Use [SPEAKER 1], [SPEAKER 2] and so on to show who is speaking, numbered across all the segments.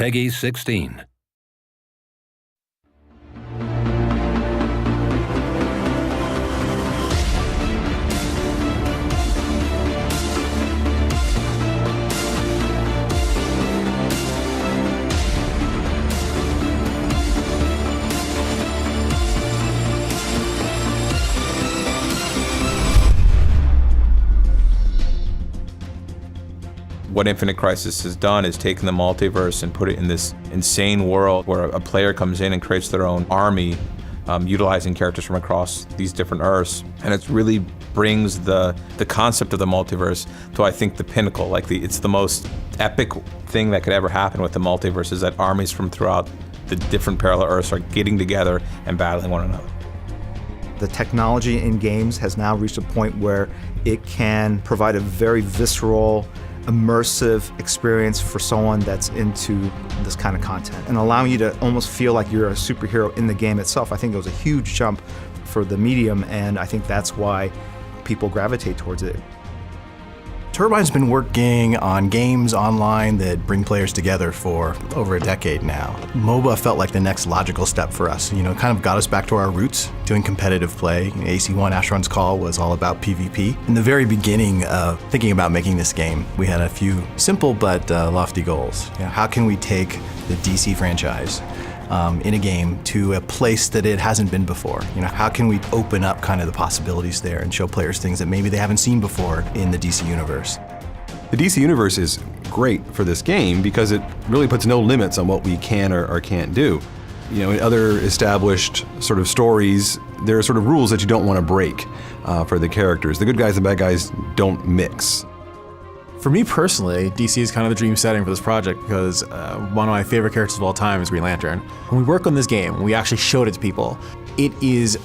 [SPEAKER 1] Peggy 16.
[SPEAKER 2] What Infinite Crisis has done is taken the multiverse and put it in this insane world where a player comes in and creates their own army, utilizing characters from across these different Earths. And it really brings the concept of the multiverse to, I think, the pinnacle. Like it's the most epic thing that could ever happen with the multiverse, is that armies from throughout the different parallel Earths are getting together and battling one another.
[SPEAKER 3] The technology in games has now reached a point where it can provide a very visceral, immersive experience for someone that's into this kind of content, and allowing you to almost feel like you're a superhero in the game itself. I think it was a huge jump for the medium, and I think that's why people gravitate towards it.
[SPEAKER 4] Turbine's been working on games online that bring players together for over a decade now. MOBA felt like the next logical step for us. You know, kind of got us back to our roots, doing competitive play. AC1 Asheron's Call was all about PvP. In the very beginning of thinking about making this game, we had a few simple but lofty goals. You know, how can we take the DC franchise in a game to a place that it hasn't been before? You know, how can we open up kind of the possibilities there and show players things that maybe they haven't seen before in the DC universe?
[SPEAKER 5] The DC universe is great for this game because it really puts no limits on what we can or can't do. You know, in other established sort of stories, there are sort of rules that you don't want to break for the characters. The good guys and bad guys don't mix.
[SPEAKER 6] For me personally, DC is kind of the dream setting for this project because one of my favorite characters of all time is Green Lantern. When we work on this game, when we actually showed it to people, it is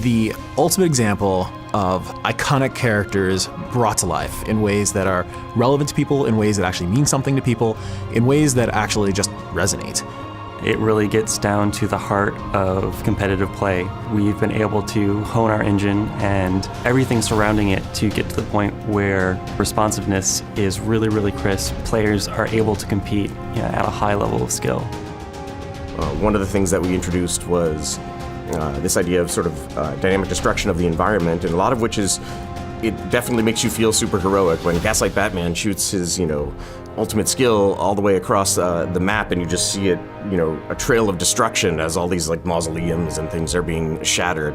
[SPEAKER 6] the ultimate example of iconic characters brought to life in ways that are relevant to people, in ways that actually mean something to people, in ways that actually just resonate.
[SPEAKER 7] It really gets down to the heart of competitive play. We've been able to hone our engine and everything surrounding it to get to the point where responsiveness is really, really crisp. Players are able to compete at a high level of skill.
[SPEAKER 8] One of the things that we introduced was this idea of sort of dynamic destruction of the environment, and a lot of which is, it definitely makes you feel super heroic when Gaslight Batman shoots his, ultimate skill all the way across the map, and you just see it, a trail of destruction as all these like mausoleums and things are being shattered.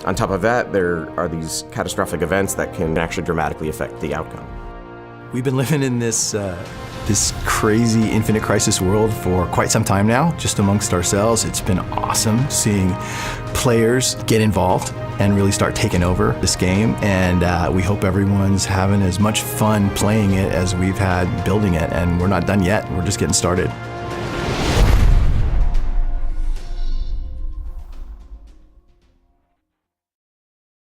[SPEAKER 8] On top of that, there are these catastrophic events that can actually dramatically affect the outcome.
[SPEAKER 4] We've been living in this crazy Infinite Crisis world for quite some time now, just amongst ourselves. It's been awesome seeing players get involved and really start taking over this game, and we hope everyone's having as much fun playing it as we've had building it, and we're not done yet. We're just getting started.